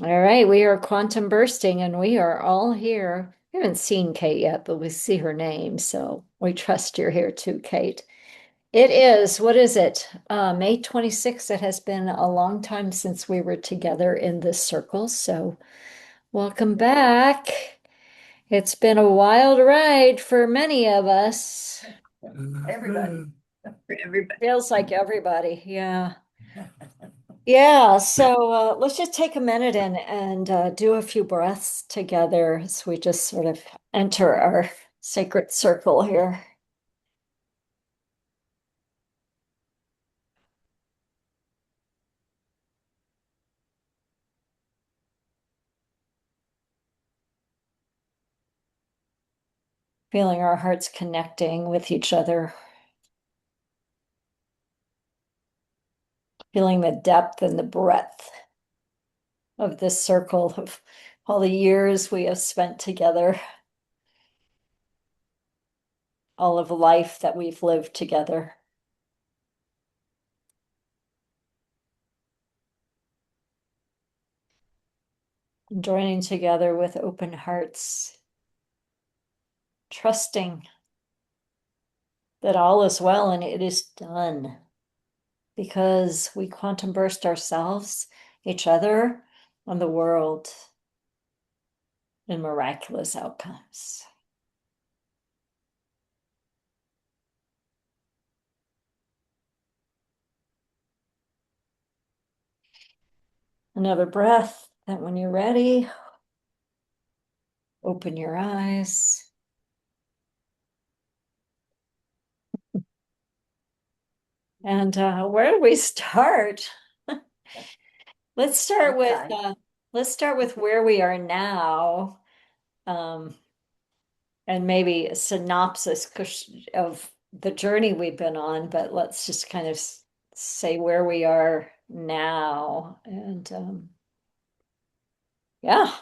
All right, we are quantum bursting and we are all here. We haven't seen Kate yet, but we see her name, so we trust you're here too, Kate. It is, what is it? May 26th. It has been a long time since we were together in this circle, so welcome back. It's been a wild ride for many of us. Everybody. For everybody. Feels like everybody, yeah. Yeah, so let's just take a minute and do a few breaths together as we just sort of enter our sacred circle here. Feeling our hearts connecting with each other, feeling the depth and the breadth of this circle of all the years we have spent together, all of life that we've lived together. Joining together with open hearts, trusting that all is well and it is done because we quantum burst ourselves, each other, and the world in miraculous outcomes. Another breath, and when you're ready, open your eyes. And where do we start? Let's start with Okay. let's start with where we are now, um, and maybe a synopsis of the journey we've been on. But let's just kind of say where we are now, and yeah,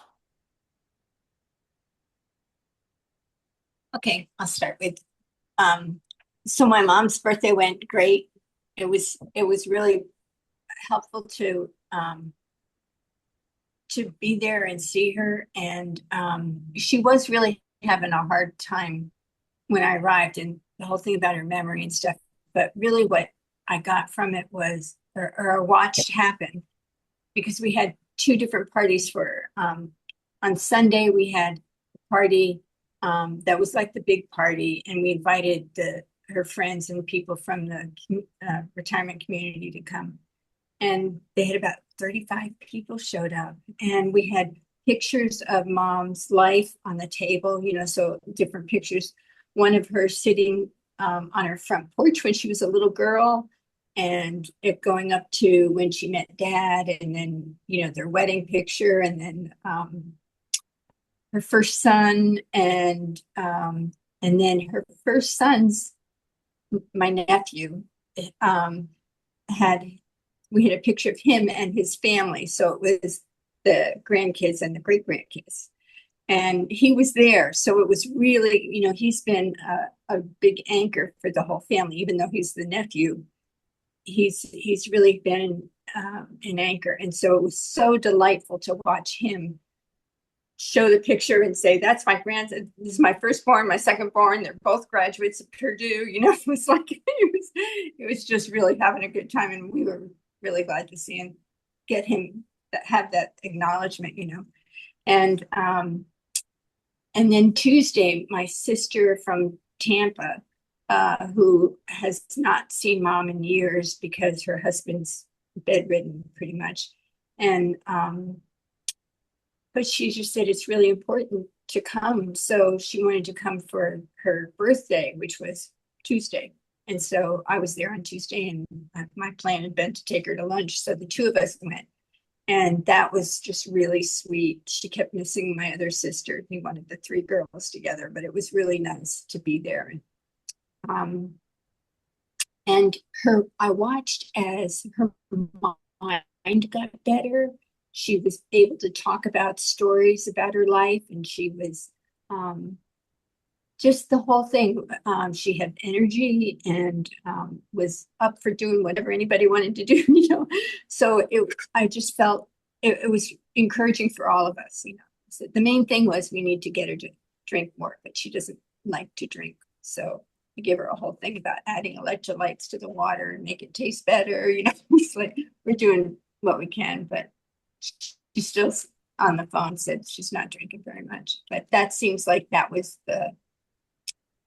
Okay, I'll start with um so my mom's birthday went great. It was really helpful to be there and see her, and she was really having a hard time when I arrived, and the whole thing about her memory and stuff. But really what I got from it was, or watched happen, because we had two different parties for on Sunday we had a party that was like the big party, and we invited the her friends and people from the retirement community to come, and they had about 35 people showed up, and we had pictures of mom's life on the table, so different pictures, one of her sitting on her front porch when she was a little girl, and it going up to when she met dad, and then their wedding picture, and then her first son, and then her first son's, my nephew, um, had we had a picture of him and his family. So it was the grandkids and the great grandkids. And he was there. So it was really, he's been a big anchor for the whole family, even though he's the nephew. He's really been an anchor. And so it was so delightful to watch him show the picture and say, "That's my grandson. This is my firstborn, my secondborn. They're both graduates of Purdue." It was like it was just really having a good time, and we were really glad to see him, get him have that acknowledgement. And and then Tuesday, my sister from Tampa, who has not seen mom in years because her husband's bedridden pretty much, and but she just said it's really important to come. So she wanted to come for her birthday, which was Tuesday. And so I was there on Tuesday, and my plan had been to take her to lunch. So the two of us went. And that was just really sweet. She kept missing my other sister. We wanted the three girls together, but it was really nice to be there. Um, and I watched as her mind got better. She was able to talk about stories about her life, and she was um, just the whole thing. She had energy, and was up for doing whatever anybody wanted to do. So I just felt it was encouraging for all of us, So the main thing was we need to get her to drink more, but she doesn't like to drink. So I gave her a whole thing about adding electrolytes to the water and make it taste better. It's like we're doing what we can, but she still on the phone said she's not drinking very much. But that seems like that was the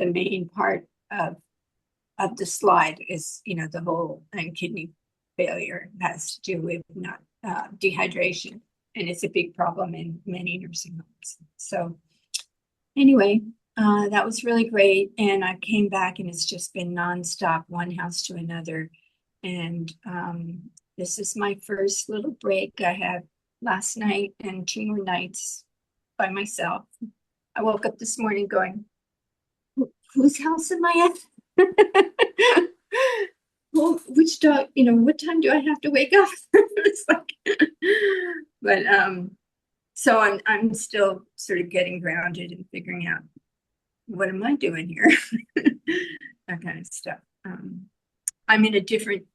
main part of the slide is, the whole and kidney failure has to do with not dehydration. And it's a big problem in many nursing homes. So anyway, that was really great. And I came back and it's just been nonstop, one house to another. And this is my first little break. I had last night and 2 more nights by myself. I woke up this morning going, whose house am I at? Well, which dog, what time do I have to wake up? It's like, but so I'm still sort of getting grounded and figuring out what am I doing here? That kind of stuff. I'm in a different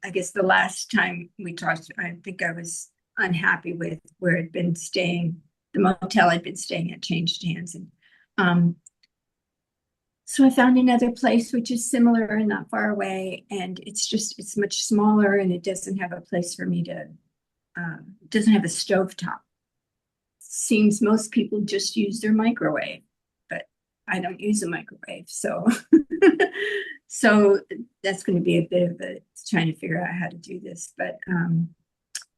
I guess the last time we talked, I think I was unhappy with where I'd been staying. The motel I'd been staying at changed hands. And so I found another place which is similar and not far away. And it's much smaller and it doesn't have a place for me to, doesn't have a stovetop. Seems most people just use their microwave, but I don't use a microwave. So, so that's going to be a bit of a trying to figure out how to do this. But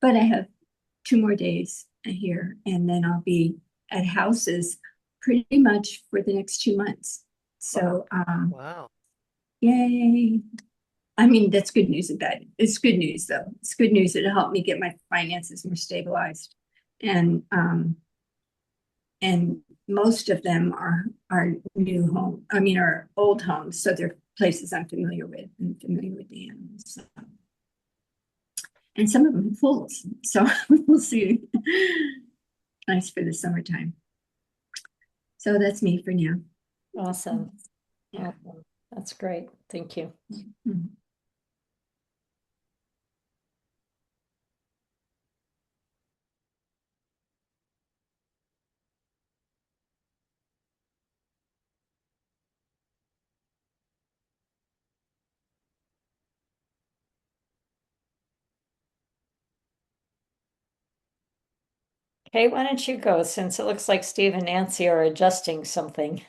I have 2 more days here, and then I'll be at houses pretty much for the next 2 months. So, Wow. yay. I mean, that's good news and bad. It's good news though. It's good news. It'll help me get my finances more stabilized. And most of them are new home. I mean, are old homes, so they're places I'm familiar with and familiar with the animals. So. And some of them pools. So we'll see. Nice for the summertime. So that's me for now. Awesome. Yeah. Awesome. That's great. Thank you. Mhm. Kate, why don't you go since it looks like Steve and Nancy are adjusting something?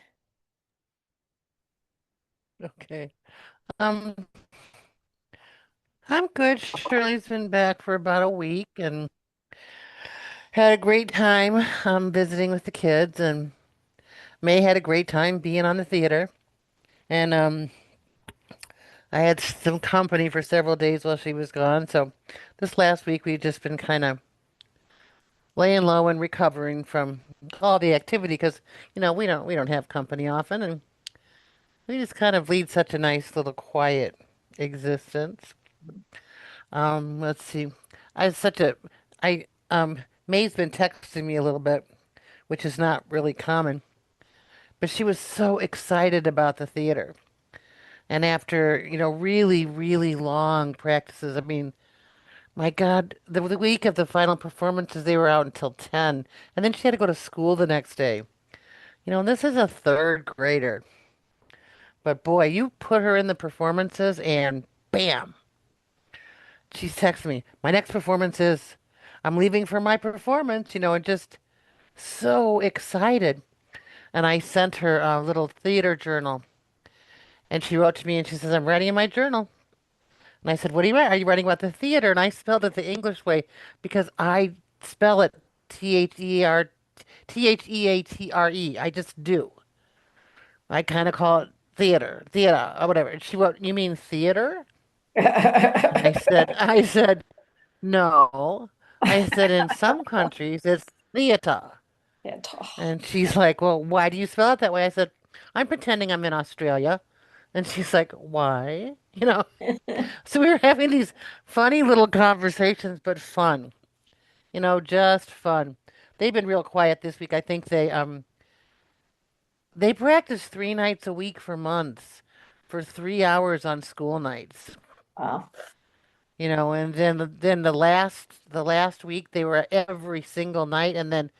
Okay. Um, I'm good. Shirley's been back for about a week and had a great time visiting with the kids, and May had a great time being on the theater. And I had some company for several days while she was gone. So this last week we've just been kind of laying low and recovering from all the activity because we don't have company often, and we just kind of lead such a nice little quiet existence. Let's see. I such a I May's been texting me a little bit, which is not really common, but she was so excited about the theater. And after, really, really long practices, I mean, my God, the week of the final performances, they were out until 10, and then she had to go to school the next day. And this is a third grader, but boy, you put her in the performances and bam, she's texting me. My next performance is, I'm leaving for my performance, and just so excited. And I sent her a little theater journal. And she wrote to me and she says, I'm writing in my journal. And I said, what are you writing? Are you writing about the theater? And I spelled it the English way because I spell it Theatre. I just do. I kind of call it theater, or whatever. And she wrote, you mean theater? And I said, no. I said, in some countries, it's theater. Yeah. And she's like, well, why do you spell it that way? I said, I'm pretending I'm in Australia. And she's like, why? So we were having these funny little conversations, but fun, just fun. They've been real quiet this week. I think they practice 3 nights a week for months for 3 hours on school nights. Wow. And then the last week they were every single night, and then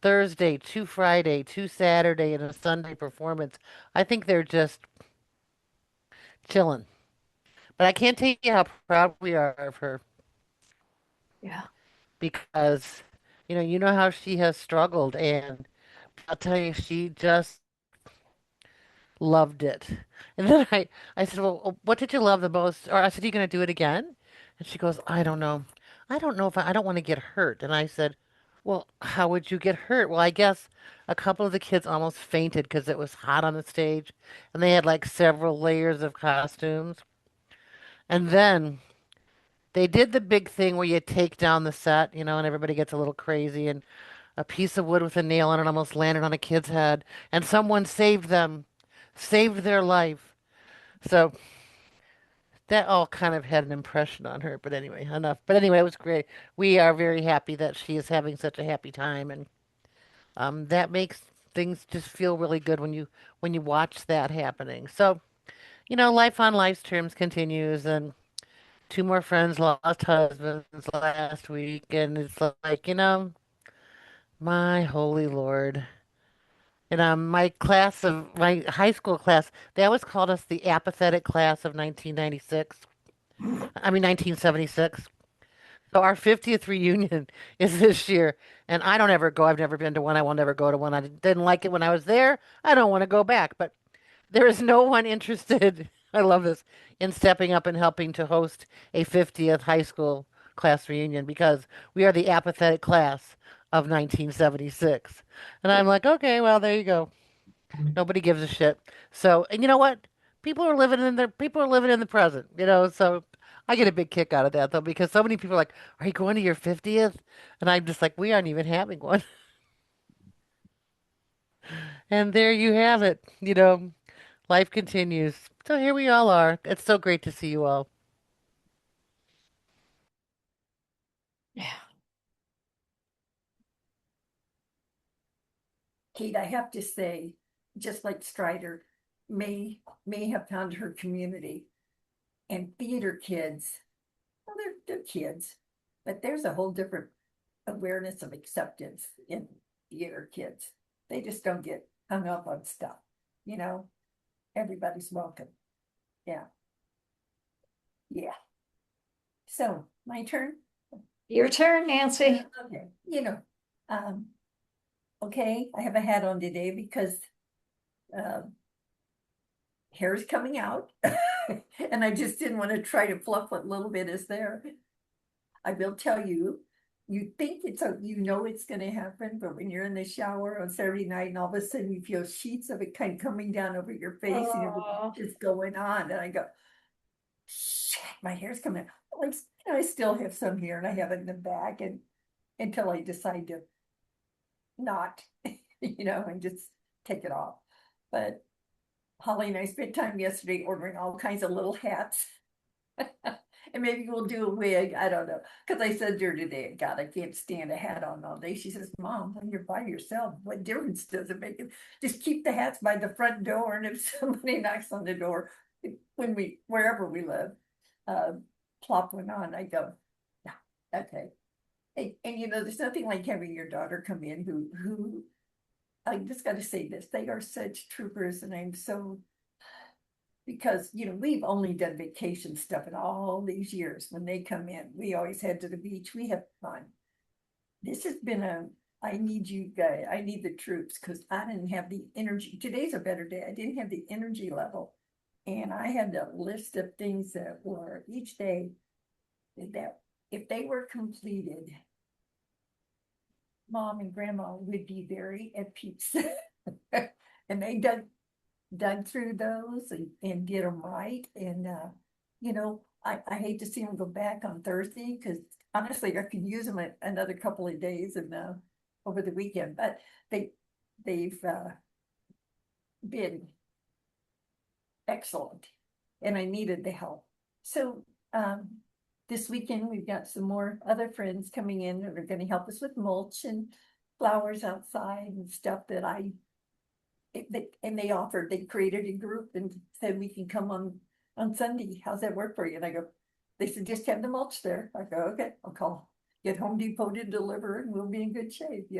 Thursday, two Friday, two Saturday, and a Sunday performance. I think they're just chilling. But I can't tell you how proud we are of her Yeah. because you know how she has struggled, and I'll tell you, she just loved it. And then I said, well, what did you love the most? Or I said, are you going to do it again? And she goes, I don't know. I don't know if I don't want to get hurt. And I said, well, how would you get hurt? Well, I guess a couple of the kids almost fainted because it was hot on the stage and they had like several layers of costumes. And then they did the big thing where you take down the set, and everybody gets a little crazy and a piece of wood with a nail on it almost landed on a kid's head and someone saved them, saved their life. So that all kind of had an impression on her. But anyway, enough. But anyway, it was great. We are very happy that she is having such a happy time, and that makes things just feel really good when you watch that happening. So life on life's terms continues, and two more friends lost husbands last week, and it's like my holy Lord. And my high school class, they always called us the apathetic class of 1996. I mean 1976. So our 50th reunion is this year, and I don't ever go. I've never been to one. I will never go to one. I didn't like it when I was there. I don't want to go back. But there is no one interested, I love this, in stepping up and helping to host a 50th high school class reunion because we are the apathetic class of 1976. And I'm like, okay, well, there you go. Nobody gives a shit. So, and you know what? People are living in the present, so I get a big kick out of that though because so many people are like, "Are you going to your 50th?" And I'm just like, "We aren't even having one." And there you have it. Life continues. So here we all are. It's so great to see you all. Yeah. Kate, I have to say, just like Strider, may have found her community and theater kids. Well, they're kids, but there's a whole different awareness of acceptance in theater kids. They just don't get hung up on stuff, you know. Everybody's welcome. Yeah, yeah. So my turn. Your turn, Nancy. Okay, um, okay. I have a hat on today because um, hair is coming out, and I just didn't want to try to fluff what little bit is there. I will tell you, you think it's going to happen, but when you're in the shower on Saturday night and all of a sudden you feel sheets of it kind of coming down over your face and you're Oh, just going on. And I go, shit, my hair's coming out. Like, I still have some here and I have it in the back and until I decide to not, and just take it off. But Holly and I spent time yesterday ordering all kinds of little hats. And maybe we'll do a wig. I don't know. Because I said to her today, God, I can't stand a hat on all day. She says, Mom, when you're by yourself, what difference does it make? Just keep the hats by the front door. And if somebody knocks on the door, wherever we live, uh, plop one on. I go, no, okay. And there's nothing like having your daughter come in who I just got to say this, they are such troopers, and I'm so because we've only done vacation stuff in all these years. When they come in, we always head to the beach. We have fun. This has been I need you guys. I need the troops because I didn't have the energy. Today's a better day. I didn't have the energy level, and I had a list of things that were each day that if they were completed, Mom and Grandma would be very at peace. And they dug through those and did them right. And, I hate to see them go back on Thursday because honestly, I could use them another couple of days and over the weekend. But they've been excellent, and I needed the help. So this weekend we've got some more other friends coming in that are going to help us with mulch and flowers outside and stuff that they created a group and said we can come on Sunday. How's that work for you? And I go, they said, just have the mulch there. I go, okay, I'll call, get Home Depot to deliver and we'll be in good shape,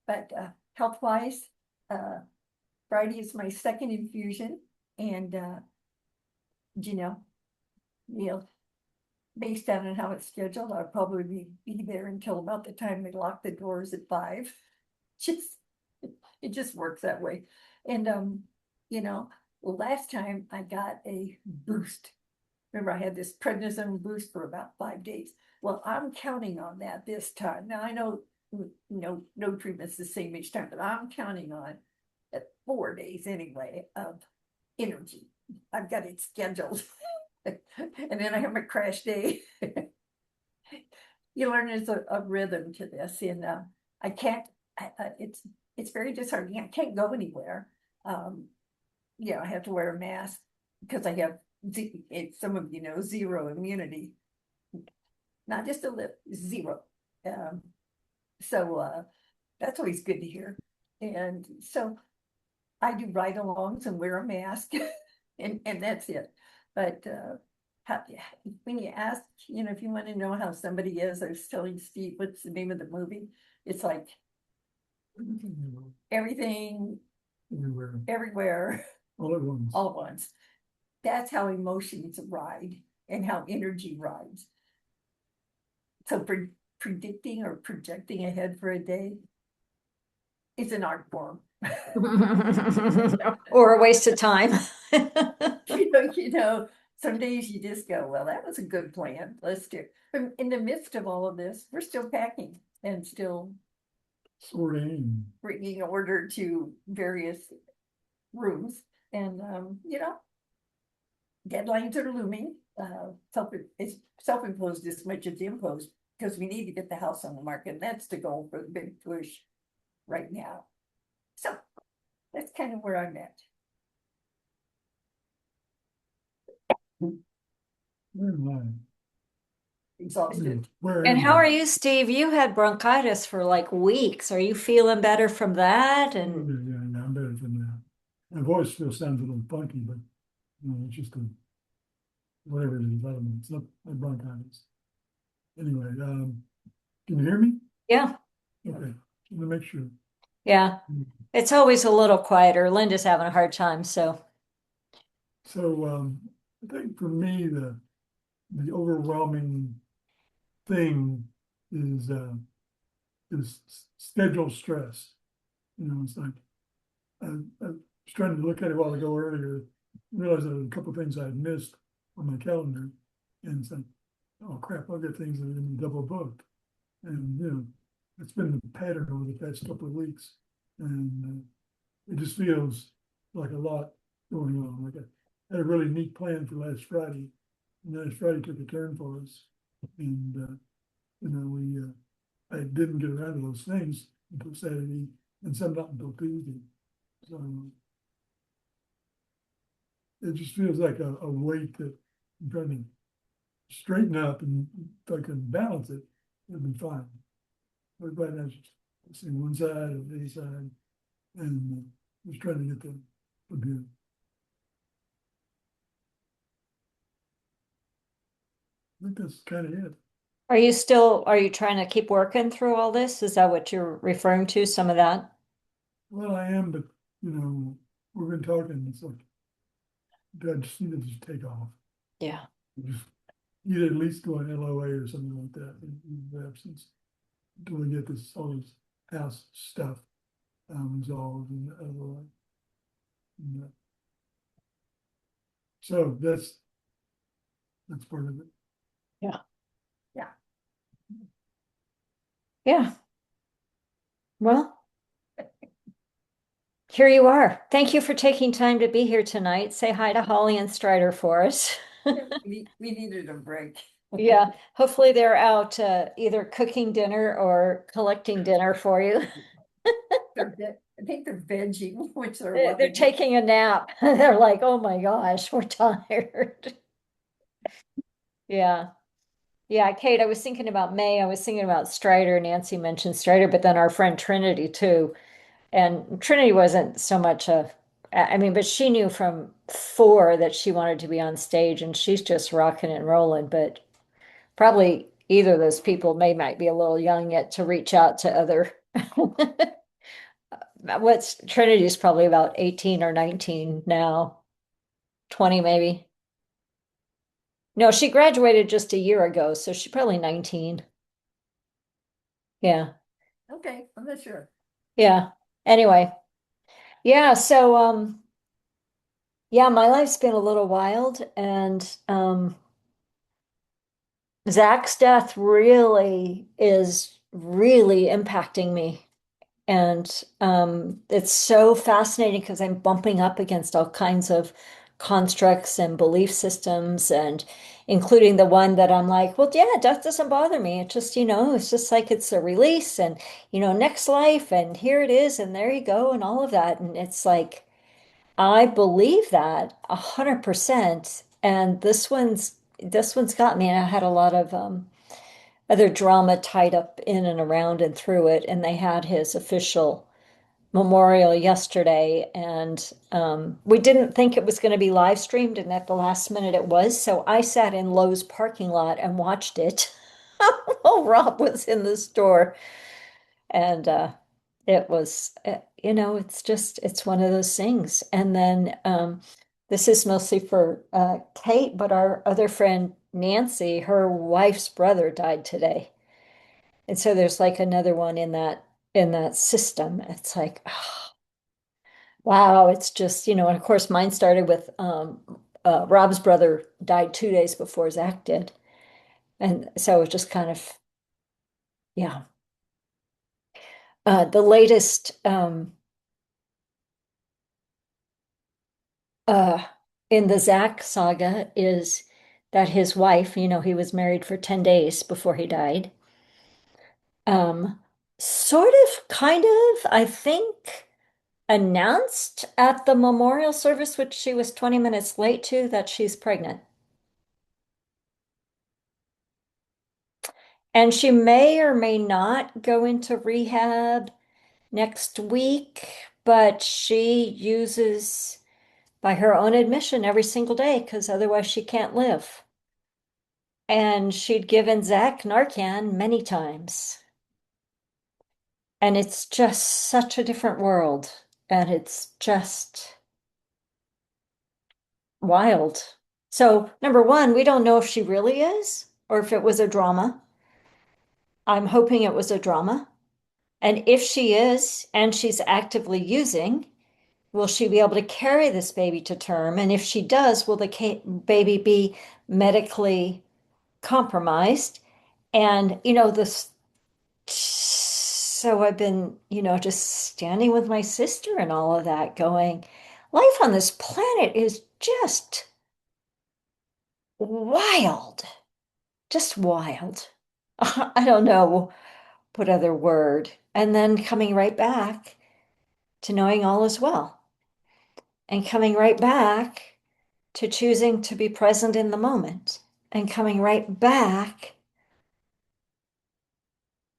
But health wise, Friday is my second infusion and you know, you know, based on how it's scheduled, I'll probably be there until about the time they lock the doors at 5. Just it just works that way. And you know, last time I got a boost. Remember, I had this prednisone boost for about 5 days. Well, I'm counting on that this time. Now I know no treatment's the same each time, but I'm counting on at 4 days anyway of energy. I've got it scheduled. And then I have my crash day. You learn there's a rhythm to this, and I can't. It's very disheartening. I can't go anywhere. I have to wear a mask because I have, some of you know, zero immunity. Not just a lip, zero. So that's always good to hear. And so I do ride-alongs and wear a mask, and that's it. But when you ask, if you want to know how somebody is, I was telling Steve, what's the name of the movie? It's like everything, everywhere, all at once. all at once. That's how emotions ride and how energy rides. So predicting or projecting ahead for a day is an art form. Or a waste of time. Some days you just go, well, that was a good plan. Let's do it. But in the midst of all of this, we're still packing and still Sorting. bringing order to various rooms. And, deadlines are looming. It's self-imposed as much as imposed because we need to get the house on the market. And that's the goal for the big push right now. So that's kind of where I'm at. Where am I? Exhausted. Where And am how I? are you, Steve? You had bronchitis for like weeks. Are you feeling better from that? Yeah, And I'm better from that. My voice still sounds a little funky, but it's just whatever it is. I don't know. It's not my bronchitis. Anyway, can you hear me? yeah, Okay, let me make sure. yeah. It's always a little quieter. Linda's having a hard time, so So I think for me the overwhelming thing is schedule stress. It's like I was trying to look at it a while ago earlier, realized there were a couple of things I had missed on my calendar, and it's like, oh crap, I've got things that are going to be double booked, and it's been the pattern over the past couple of weeks, and it just feels like a lot going on. Like I had a really neat plan for last Friday, and last Friday took a turn for us, and we I didn't get around to those things until Saturday, and some not until Tuesday. So it just feels like a weight that I'm trying to straighten up, and if I can balance it, it'll be fine. Everybody has to see one side or the side, and just trying to get the good. I think that's kind of it. are you trying to keep working through all this? Is that what you're referring to, some of that? Well, I am, but we've been talking. It's like I just need to just take off. Yeah. Just either at least go on LOA or something like that in the absence until we get all this house stuff resolved and LOA. So that's part of it. Yeah. Yeah. Yeah. Well, here you are. Thank you for taking time to be here tonight. Say hi to Holly and Strider for us. We needed a break. Yeah, hopefully they're out either cooking dinner or collecting dinner for you. I think they're vegging, which they're They're loving. taking a nap. They're like, oh my gosh, we're tired. Yeah. Yeah, Kate, I was thinking about May. I was thinking about Strider. Nancy mentioned Strider, but then our friend Trinity too. And Trinity wasn't so much I mean, but she knew from 4 that she wanted to be on stage and she's just rocking and rolling. But Probably either of those people might be a little young yet to reach out to other. What's Trinity's probably about 18 or 19 now, 20 maybe. No, she graduated just a year ago, so she's probably 19. Yeah. Okay, I'm not sure. Yeah. Anyway, yeah, so yeah, my life's been a little wild and Zach's death really is really impacting me. And it's so fascinating because I'm bumping up against all kinds of constructs and belief systems, and including the one that I'm like, well, yeah, death doesn't bother me. It just, it's just like it's a release and, next life, and here it is, and there you go, and all of that. And it's like, I believe that 100%. And this one's got me. And I had a lot of other drama tied up in and around and through it. And they had his official memorial yesterday, and we didn't think it was going to be live streamed, and at the last minute it was. So I sat in Lowe's parking lot and watched it while Rob was in the store, and it was, it's one of those things. And then this is mostly for Kate, but our other friend Nancy, her wife's brother died today, and so there's like another one in that system. It's like, wow, it's just, and of course mine started with Rob's brother died 2 days before Zach did. And so it just kind of, yeah. The latest uh in the Zach saga is that his wife, he was married for 10 days before he died. Um, Sort of, kind of, I think, announced at the memorial service, which she was 20 minutes late to, that she's pregnant. And she may or may not go into rehab next week, but she uses, by her own admission, every single day because otherwise she can't live. And she'd given Zach Narcan many times. And it's just such a different world. And it's just wild. So, number one, we don't know if she really is or if it was a drama. I'm hoping it was a drama. And if she is, and she's actively using, will she be able to carry this baby to term? And if she does, will the baby be medically compromised? And, this, so I've been, just standing with my sister and all of that, going, life on this planet is just wild, just wild. I don't know what other word. And then coming right back to knowing all is well, and coming right back to choosing to be present in the moment, and coming right back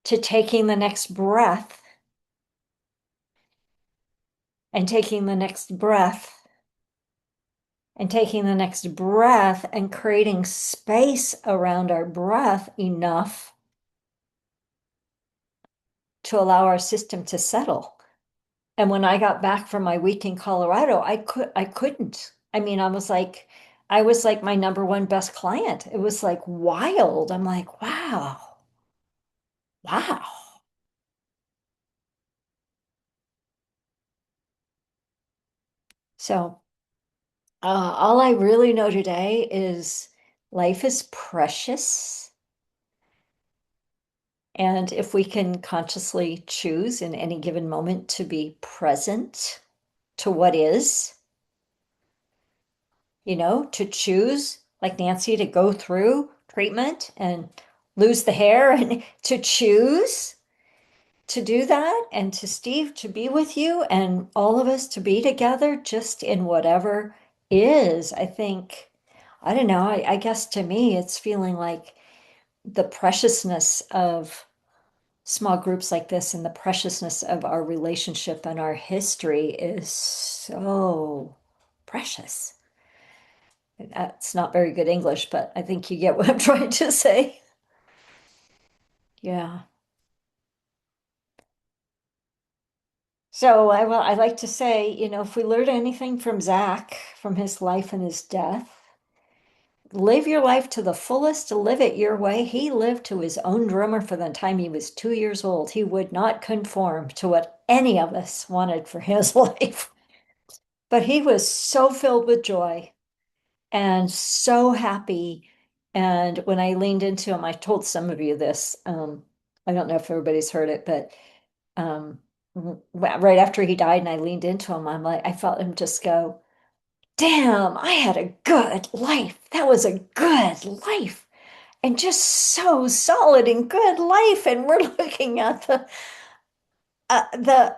to taking the next breath, and taking the next breath, and taking the next breath, and creating space around our breath enough to allow our system to settle. And when I got back from my week in Colorado, I couldn't. I mean, I was like my number one best client. It was like wild. I'm like, wow. Wow. So, all I really know today is life is precious. And if we can consciously choose in any given moment to be present to what is, to choose, like Nancy, to go through treatment and lose the hair, and to choose to do that, and to Steve to be with you, and all of us to be together just in whatever is. I think, I don't know, I guess to me, it's feeling like the preciousness of small groups like this and the preciousness of our relationship and our history is so precious. That's not very good English, but I think you get what I'm trying to say. Yeah. So I like to say, if we learned anything from Zach, from his life and his death, live your life to the fullest, live it your way. He lived to his own drummer for the time he was 2 years old. He would not conform to what any of us wanted for his life. But he was so filled with joy and so happy. And when I leaned into him, I told some of you this. I don't know if everybody's heard it, but um, right after he died and I leaned into him, I'm like, I felt him just go, damn, I had a good life. That was a good life. And just so solid and good life. And we're looking at the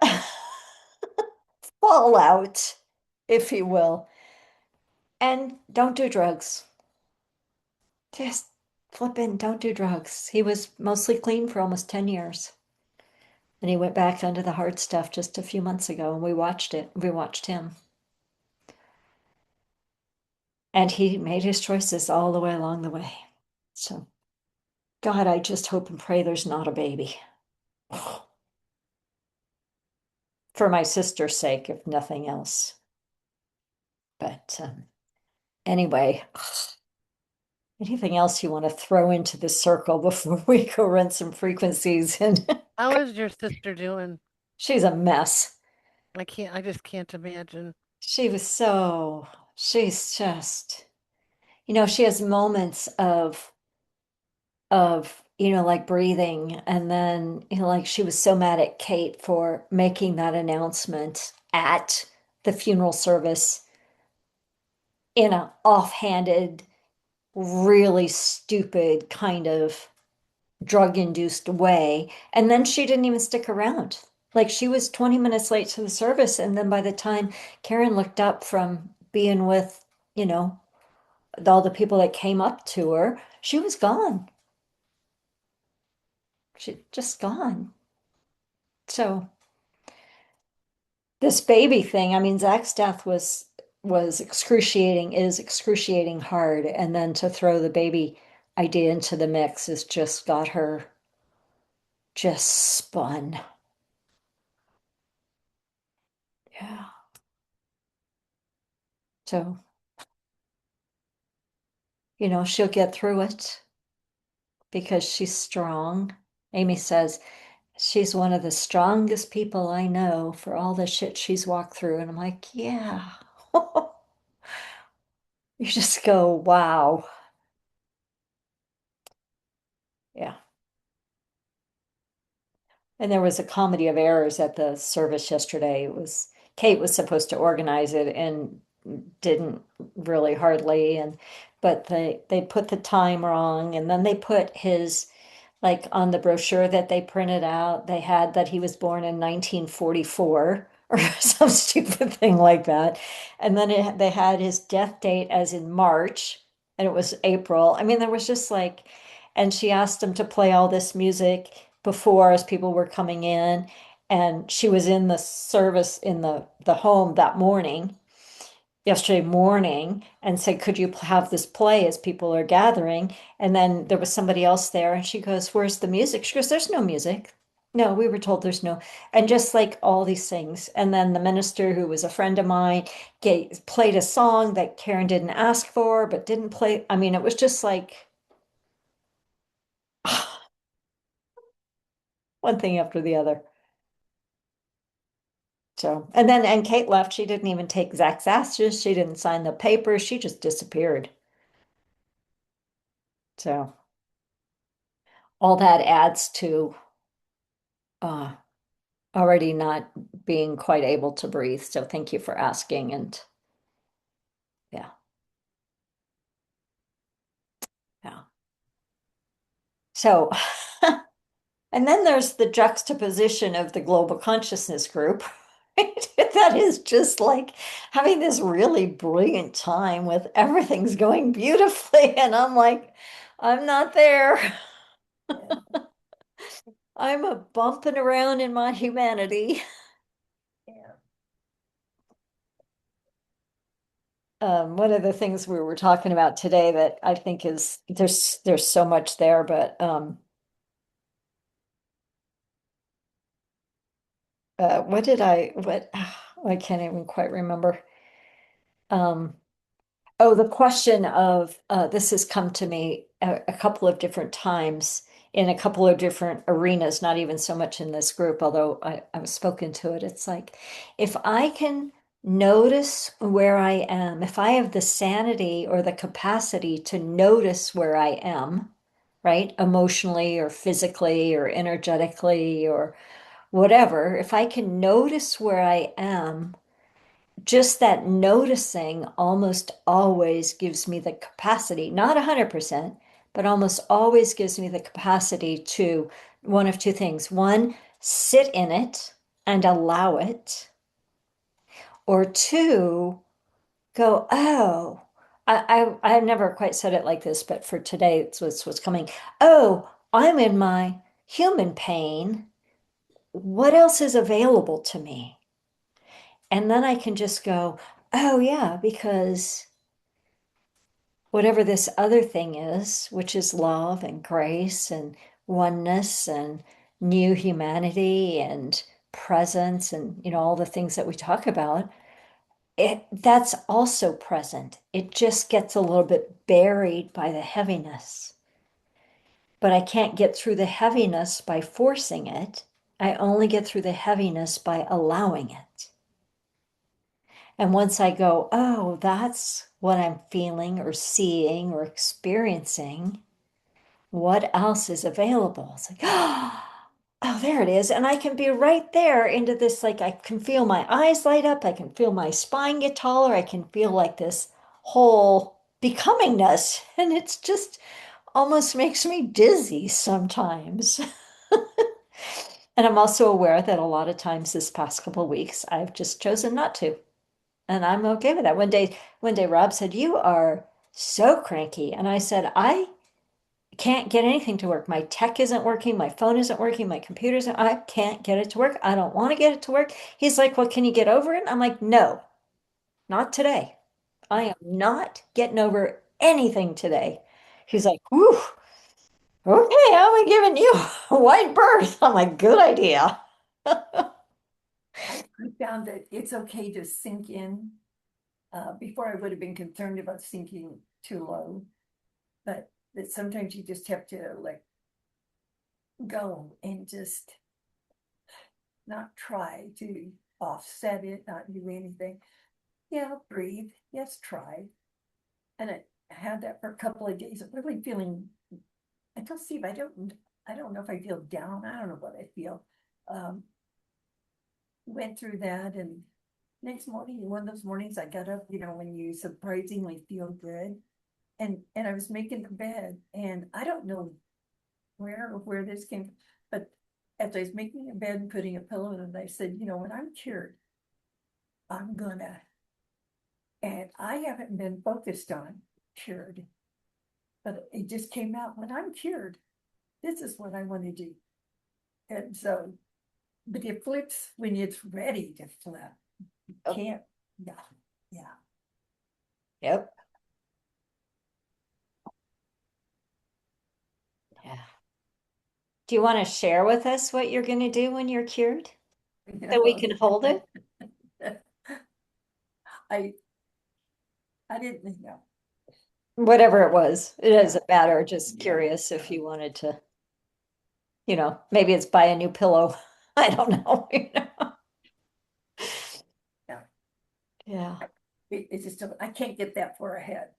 fallout, if you will. And don't do drugs. Just flipping, don't do drugs. He was mostly clean for almost 10 years. And he went back onto the hard stuff just a few months ago, and we watched it. We watched him. And he made his choices all the way along the way. So, God, I just hope and pray there's not a baby. For my sister's sake, if nothing else. But anyway, anything else you want to throw into the circle before we go run some frequencies? And How is your sister doing? she's a mess. I just can't imagine. She was so, she's just, she has moments of like breathing, and then like she was so mad at Kate for making that announcement at the funeral service in a offhanded, really stupid kind of drug-induced way, and then she didn't even stick around. Like she was 20 minutes late to the service, and then by the time Karen looked up from being with you know all the people that came up to her, she was gone. She just gone. So this baby thing, I mean, Zach's death was excruciating, is excruciating hard. And then to throw the baby idea into the mix has just got her just spun. Yeah. So, she'll get through it because she's strong. Amy says she's one of the strongest people I know for all the shit she's walked through. And I'm like, yeah. You just go, wow. Yeah. And there was a comedy of errors at the service yesterday. It was Kate was supposed to organize it and didn't really hardly, but they put the time wrong, and then they put his, like, on the brochure that they printed out, they had that he was born in 1944 or some stupid thing like that. And then they had his death date as in March, and it was April. I mean, there was just like, and she asked him to play all this music before as people were coming in. And she was in the service in the home that morning, yesterday morning, and said, could you have this play as people are gathering? And then there was somebody else there, and she goes, where's the music? She goes, there's no music. No, we were told there's no. And just like all these things. And then the minister, who was a friend of mine, played a song that Karen didn't ask for, but didn't play. I mean, it was just like one thing after the other. So, and Kate left. She didn't even take Zach's ashes. She didn't sign the papers. She just disappeared. So all that adds to uh, already not being quite able to breathe. So thank you for asking. And yeah, yeah. So, and then there's the juxtaposition of the global consciousness group. That is just like having this really brilliant time with everything's going beautifully. And I'm like, I'm not there. Yeah, I'm a bumping around in my humanity. yeah, One of the things we were talking about today that I think is there's so much there, but what did what, I can't even quite remember. Um, oh, the question of, this has come to me a couple of different times in a couple of different arenas, not even so much in this group, although I've spoken to it. It's like, if I can notice where I am, if I have the sanity or the capacity to notice where I am, right? Emotionally or physically or energetically or whatever, if I can notice where I am, just that noticing almost always gives me the capacity, not 100%, but almost always gives me the capacity to one of two things. One, sit in it and allow it, or two, go, oh, I've never quite said it like this, but for today, it's what's coming. Oh, I'm in my human pain. What else is available to me? And then I can just go, oh, yeah, because whatever this other thing is, which is love and grace and oneness and new humanity and presence and all the things that we talk about, that's also present. It just gets a little bit buried by the heaviness. But I can't get through the heaviness by forcing it. I only get through the heaviness by allowing it. And once I go, oh, that's what I'm feeling or seeing or experiencing, what else is available? It's like, oh, there it is. And I can be right there into this, like, I can feel my eyes light up. I can feel my spine get taller. I can feel like this whole becomingness. And it's just almost makes me dizzy sometimes. And I'm also aware that a lot of times this past couple of weeks, I've just chosen not to. And I'm okay with that. One day Rob said, "You are so cranky." And I said, "I can't get anything to work. My tech isn't working, my phone isn't working, my computer isn't, I can't get it to work. I don't want to get it to work." He's like, "Well, can you get over it?" I'm like, "No, not today. I am not getting over anything today." He's like, "Whew, okay, I'm giving you a wide berth." I'm like, "Good idea." I found that it's okay to sink in. Before I would have been concerned about sinking too low, but that sometimes you just have to like go and just not try to offset it, not do anything. Yeah, breathe. Yes, try. And I had that for a couple of days. I'm really feeling. I tell Steve, I don't know if I feel down. I don't know what I feel. Um, Went through that, and next morning, one of those mornings, I got up. When you surprisingly feel good, and I was making the bed, and I don't know where this came from, but as I was making a bed and putting a pillow in it, I said, when I'm cured, I'm gonna, and I haven't been focused on cured, but it just came out when I'm cured. This is what I want to do. And so, but it flips when it's ready to flip. You can't, yeah, yeah. Yep. Yeah. Do you want to share with us what you're going to do when you're cured so we can hold it? I I didn't know. Whatever it was, it Yeah. doesn't matter. Just Yeah. curious if you wanted to, maybe it's buy a new pillow. I don't know. Yeah. Yeah. It's just, I can't get that far ahead.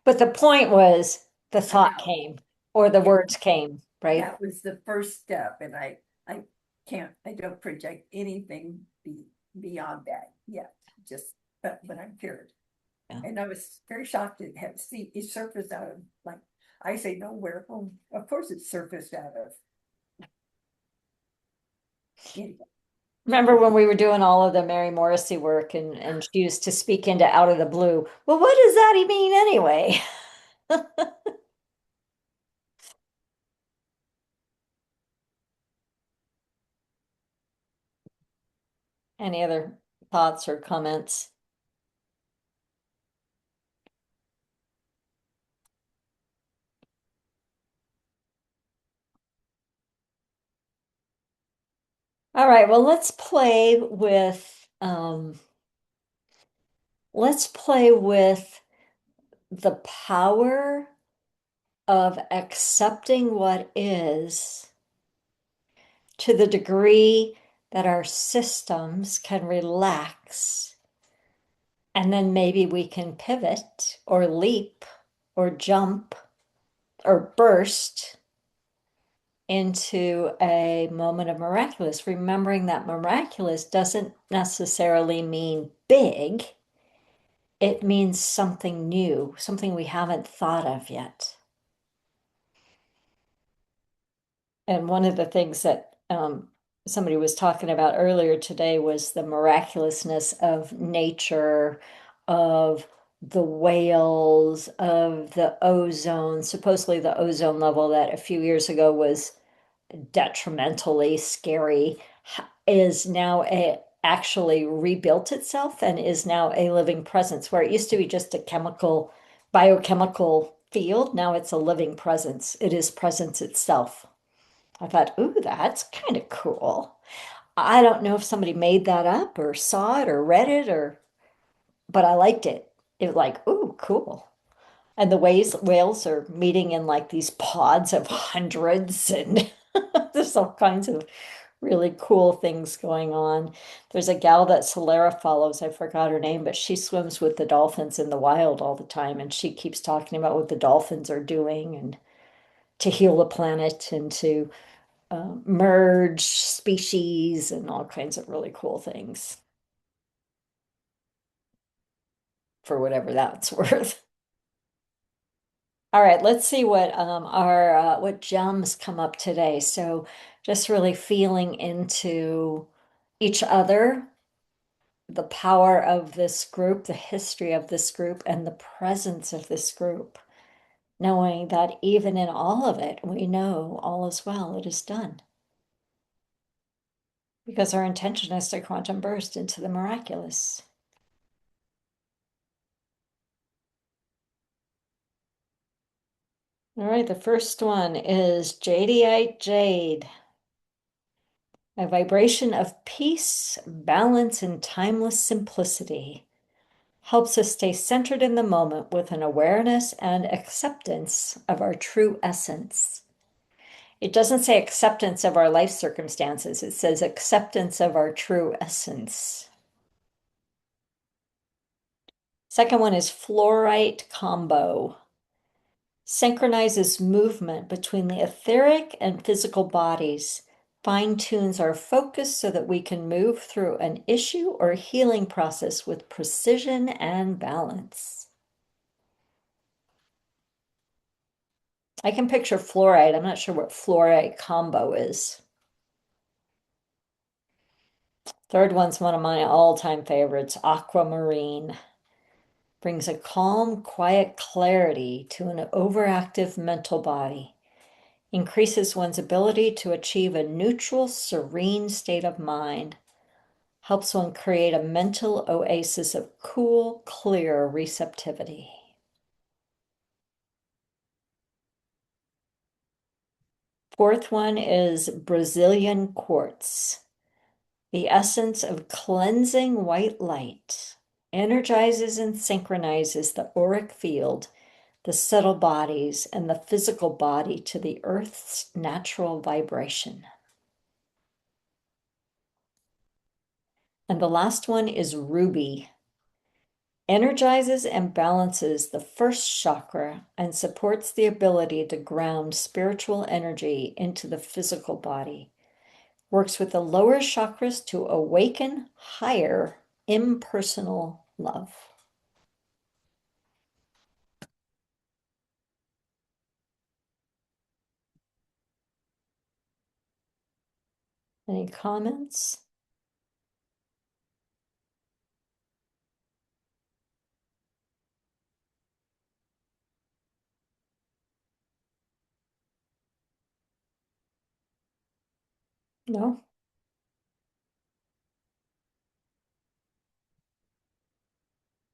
But the point was the I thought know. came or the Yeah. words came, right? That was the first step, and I I don't project anything beyond that yet, just, but when I'm cured. Yeah. And I was very shocked to have see it surfaced out of, like, I say nowhere. Well, of course it surfaced out of. Anyway. Remember when we were doing all of the Mary Morrissey work and she used to speak into out of the blue. Well, what does that mean anyway? Any other thoughts or comments? All right, well, let's play with the power of accepting what is to the degree that our systems can relax. And then maybe we can pivot or leap or jump or burst into a moment of miraculous, remembering that miraculous doesn't necessarily mean big. It means something new, something we haven't thought of yet. And one of the things that somebody was talking about earlier today was the miraculousness of nature, of the whales, of the ozone. Supposedly, the ozone level that a few years ago was detrimentally scary is now actually rebuilt itself and is now a living presence, where it used to be just a biochemical field. Now it's a living presence. It is presence itself. I thought, ooh, that's kind of cool. I don't know if somebody made that up or saw it or read it but I liked it. It was like, ooh, cool. And the whales are meeting in like these pods of hundreds, and there's all kinds of really cool things going on. There's a gal that Solera follows, I forgot her name, but she swims with the dolphins in the wild all the time, and she keeps talking about what the dolphins are doing and to heal the planet and to merge species and all kinds of really cool things for whatever that's worth. All right, let's see what our what gems come up today. So just really feeling into each other, the power of this group, the history of this group, and the presence of this group, knowing that even in all of it, we know all is well, it is done. Because our intention is to quantum burst into the miraculous. All right, the first one is Jadeite Jade, a vibration of peace, balance, and timeless simplicity. Helps us stay centered in the moment with an awareness and acceptance of our true essence. It doesn't say acceptance of our life circumstances, it says acceptance of our true essence. Second one is Flourite Combo. Synchronizes movement between the etheric and physical bodies, fine tunes our focus so that we can move through an issue or healing process with precision and balance. I can picture fluoride. I'm not sure what fluoride combo is. Third one's one of my all-time favorites, Aquamarine. Brings a calm, quiet clarity to an overactive mental body. Increases one's ability to achieve a neutral, serene state of mind. Helps one create a mental oasis of cool, clear receptivity. Fourth one is Brazilian Quartz. The essence of cleansing white light energizes and synchronizes the auric field, the subtle bodies, and the physical body to the earth's natural vibration. And the last one is ruby. Energizes and balances the first chakra and supports the ability to ground spiritual energy into the physical body. Works with the lower chakras to awaken higher impersonal love. Any comments? No?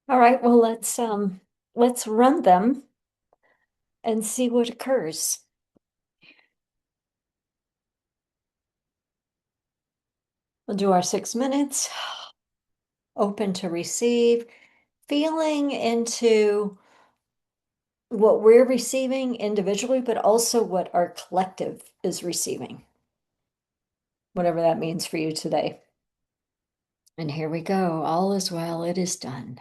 All right, well, let's run them and see what occurs. We'll do our 6 minutes. Open to receive, feeling into what we're receiving individually, but also what our collective is receiving, whatever that means for you today. And here we go. All is well. It is done.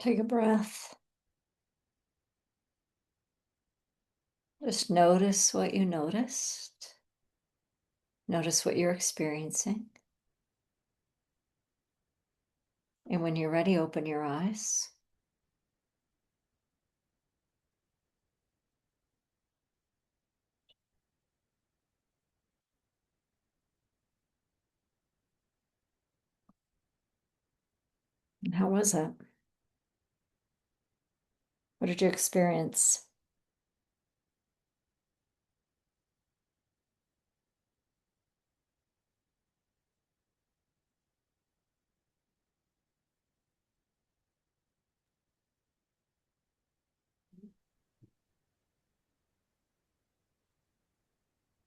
Take a breath. Just notice what you noticed. Notice what you're experiencing. And when you're ready, open your eyes. And how was it? What did you experience?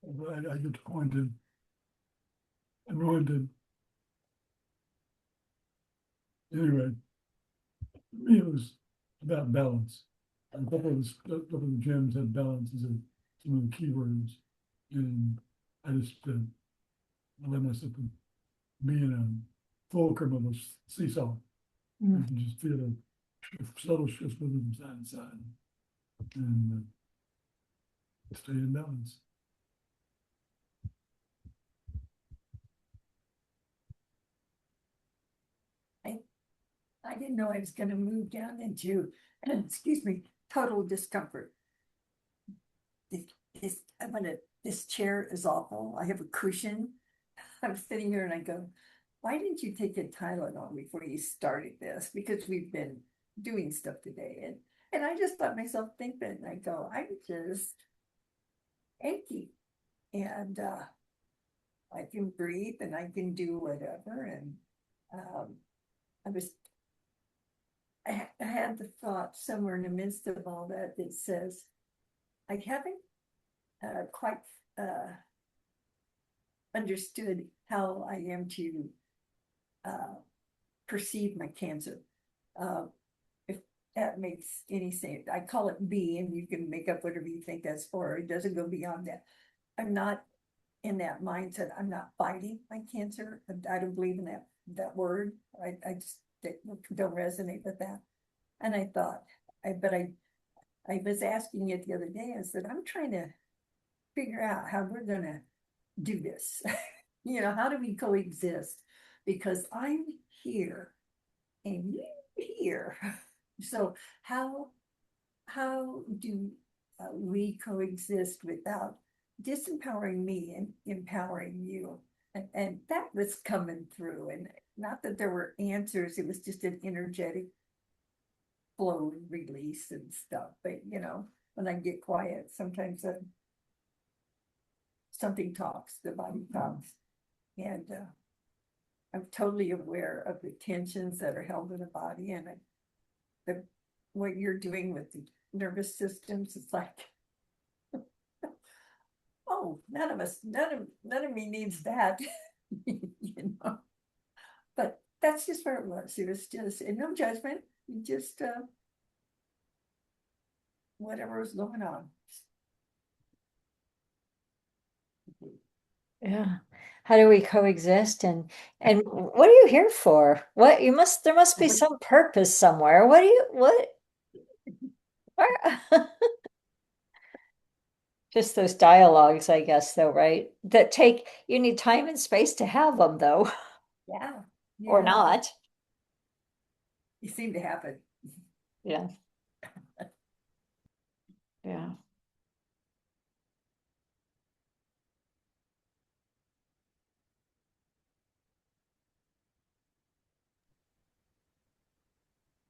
I get acquainted and ruined it. Anyway, for me, it was about balance. A couple of the gems had balance as some of the keywords. And I just I let myself be in a fulcrum of a seesaw. You can just feel a subtle shift moving from side to side and stay in balance. I didn't know I was gonna move down into, excuse me, total discomfort. This chair is awful. I have a cushion. I'm sitting here and I go, why didn't you take a Tylenol before you started this? Because we've been doing stuff today. And I just let myself think that and I go, I'm just achy. And I can breathe and I can do whatever. And I was I had the thought somewhere in the midst of all that that says, I haven't quite understood how I am to perceive my cancer. If that makes any sense. I call it B, and you can make up whatever you think that's for. It doesn't go beyond that. I'm not in that mindset. I'm not fighting my cancer. I don't believe in that word. I just don't resonate with that. And I thought, I was asking it the other day. I said, I'm trying to figure out how we're gonna do this. How do we coexist? Because I'm here and you're here. So how do we coexist without disempowering me and empowering you? And that was coming through. And not that there were answers, it was just an energetic flow and release and stuff. But when I get quiet, sometimes something talks, the body talks. And I'm totally aware of the tensions that are held in the body and what you're doing with the nervous systems. It's like, oh, none of me needs that, But that's just where it was. It was just no judgment, just whatever was going on. Yeah. How do we coexist? And what are you here for? There must be some purpose somewhere. Where- Just those dialogues, I guess, though, right? You need time and space to have them, though, Yeah. or not. You seem to happen. Yeah. Yeah.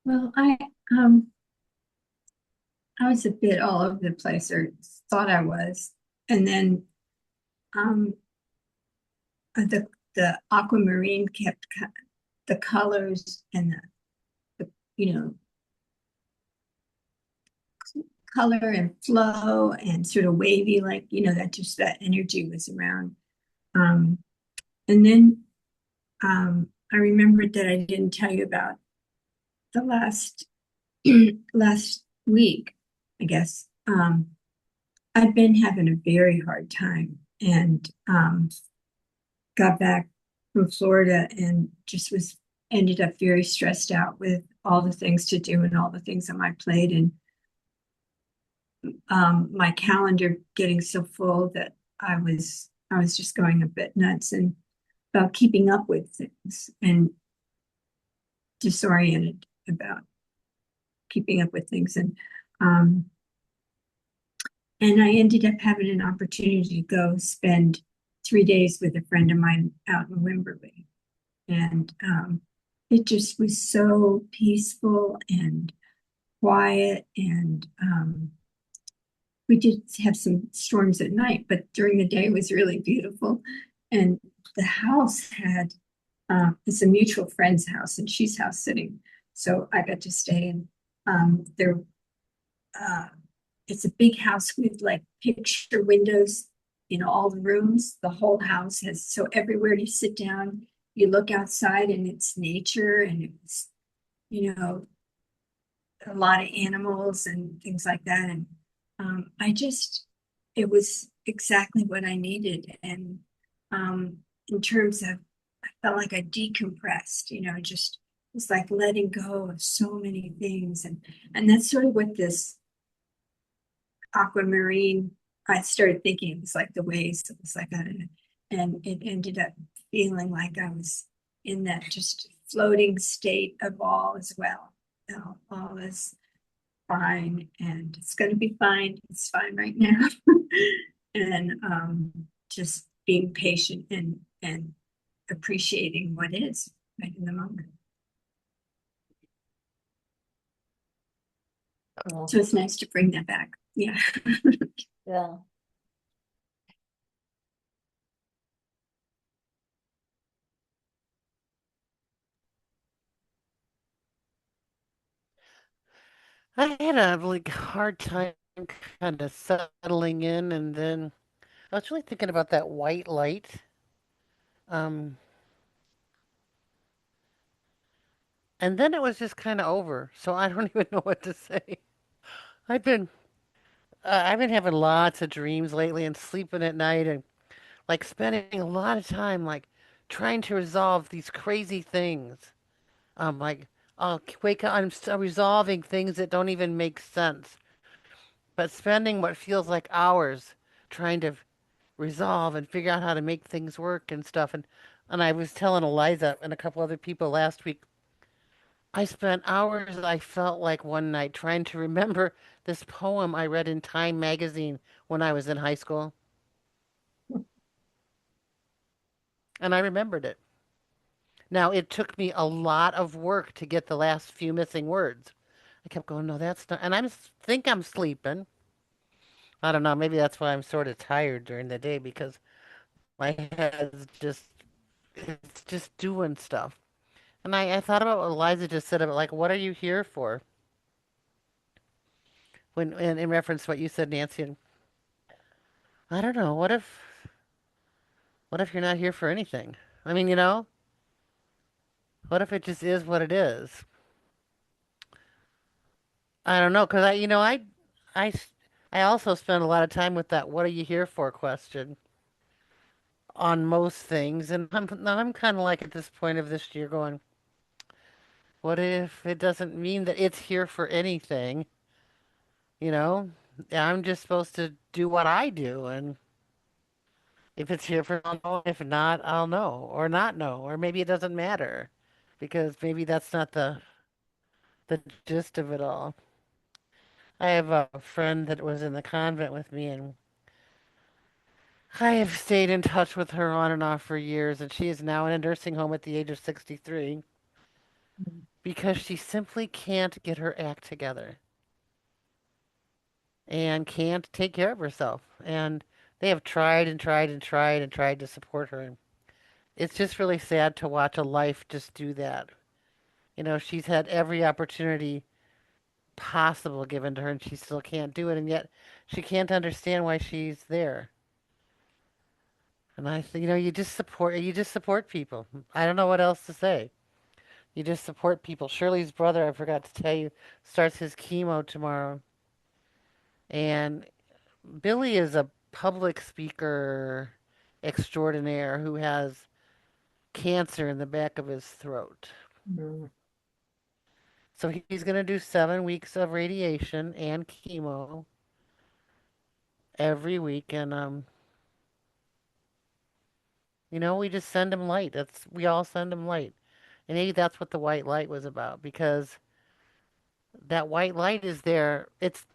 Well, um I was a bit all over the place, or thought I was. And then um the aquamarine kept the colors and the color and flow and sort of wavy, like that energy was around. And then I remembered that I didn't tell you about the last week, I guess. I've been having a very hard time and got back from Florida and just was ended up very stressed out with all the things to do and all the things on my plate, and my calendar getting so full that I was just going a bit nuts and about keeping up with things and disoriented about keeping up with things. Um, and I ended up having an opportunity to go spend 3 days with a friend of mine out in Wimberley. And it just was so peaceful and quiet. And we did have some storms at night, but during the day it was really beautiful. And the house had, it's a mutual friend's house, and she's house sitting. So I got to stay in there. Uh, it's a big house with like picture windows in all the rooms. The whole house has, so everywhere you sit down, you look outside and it's nature, and it's, you know, a lot of animals and things like that. And it was exactly what I needed. And in terms of, I felt like I decompressed, just it's like letting go of so many things. And that's sort of what this aquamarine, I started thinking it was like the waves. It was like and it ended up feeling like I was in that just floating state of all as well. All is fine, and it's going to be fine. It's fine right now. And just being patient and appreciating what is right in the moment. Well, So it's nice to bring that back. Yeah. yeah. I had a really hard time kind of settling in, and then I was really thinking about that white light. Um, and then it was just kind of over, so I don't even know what to say. I've been I've been having lots of dreams lately and sleeping at night and like spending a lot of time like trying to resolve these crazy things. Like I'll wake up, resolving things that don't even make sense, but spending what feels like hours trying to resolve and figure out how to make things work and stuff. And I was telling Eliza and a couple other people last week, I spent hours, I felt like one night trying to remember this poem I read in Time magazine when I was in high school. And I remembered it. Now, it took me a lot of work to get the last few missing words. I kept going, no, that's not, and think I'm sleeping. I don't know, maybe that's why I'm sort of tired during the day because my head's just, it's just doing stuff. And I thought about what Eliza just said about like, what are you here for? When in reference to what you said, Nancy, and I don't know, what if you're not here for anything? I mean, what if it just is what it is? I don't know, because I, I also spend a lot of time with that "What are you here for?" question on most things, and I'm kind of like at this point of this year going, what if it doesn't mean that it's here for anything? You know, I'm just supposed to do what I do, and if it's here for, I'll know. If not, I'll know, or not know, or maybe it doesn't matter, because maybe that's not the gist of it all. I have a friend that was in the convent with me, and I have stayed in touch with her on and off for years, and she is now in a nursing home at the age of 63 because she simply can't get her act together and can't take care of herself. And they have tried and tried and tried and tried to support her. And it's just really sad to watch a life just do that. She's had every opportunity possible given to her, and she still can't do it, and yet she can't understand why she's there. And I think, you just support people. I don't know what else to say. You just support people. Shirley's brother, I forgot to tell you, starts his chemo tomorrow. And Billy is a public speaker extraordinaire who has cancer in the back of his throat. Mm. So he's going to do 7 weeks of radiation and chemo every week, and we just send him light. We all send him light, and maybe that's what the white light was about, because that white light is there. It's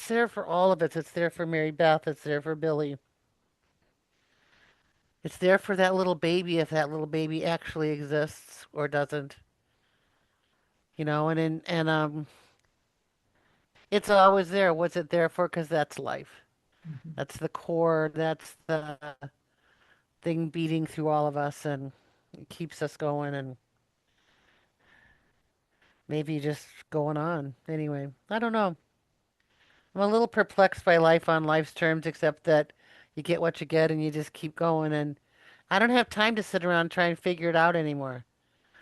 there for all of us. It's there for Mary Beth. It's there for Billy. It's there for that little baby, if that little baby actually exists or doesn't. And it's always there. What's it there for? Because that's life. Mhm. That's the core. That's the thing beating through all of us, and it keeps us going, and maybe just going on. Anyway, I don't know. I'm a little perplexed by life on life's terms, except that you get what you get and you just keep going. And I don't have time to sit around and try and figure it out anymore.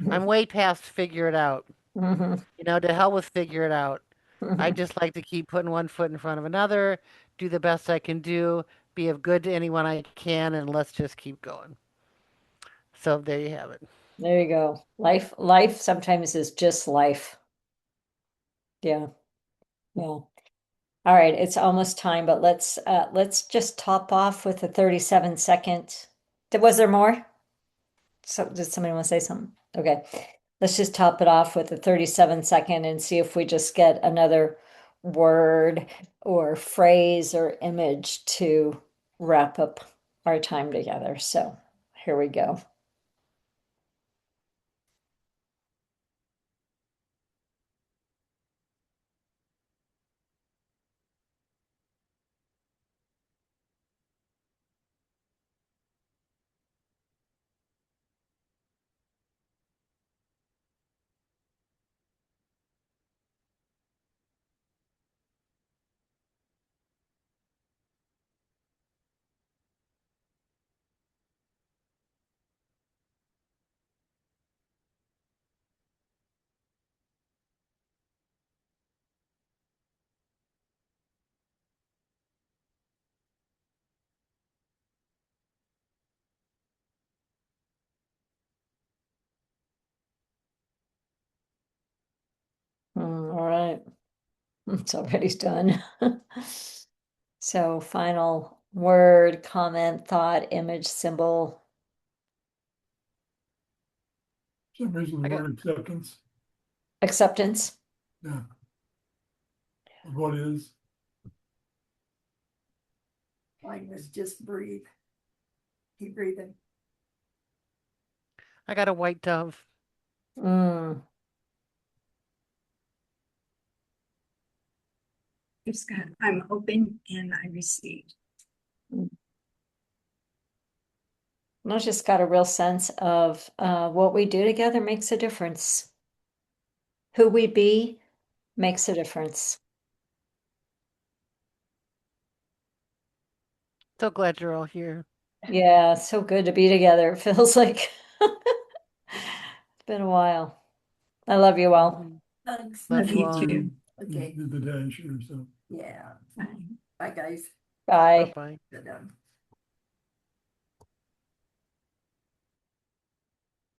I'm way past figure it out. Mhm. To hell with figure it out. I Mhm. just like to keep putting one foot in front of another, do the best I can do, be of good to anyone I can, and let's just keep going. So there you have it. There you go. Life sometimes is just life. Yeah. Yeah. All right, it's almost time, but let's just top off with a 37-second. Was there more? So did somebody want to say something? Okay. Let's just top it off with a 37-second and see if we just get another word or phrase or image to wrap up our time together. So here we go. All right. It's already done. So final word, comment, thought, image, symbol, For some reason, the I got word acceptance, acceptance. yeah, of what is. Mine was just breathe. Keep breathing. I got a white dove. Mm. Just got, I'm open and I receive. I just got a real sense of what we do together makes a difference. Who we be makes a difference. So glad you're all here. Yeah, so good to be together. It feels like it's been a while. I love you all. Mhm. Thanks. Love Love you you all. too. You Okay, did the day, sure, so. yeah. Bye. Bye, guys. Bye Bye. bye. Good,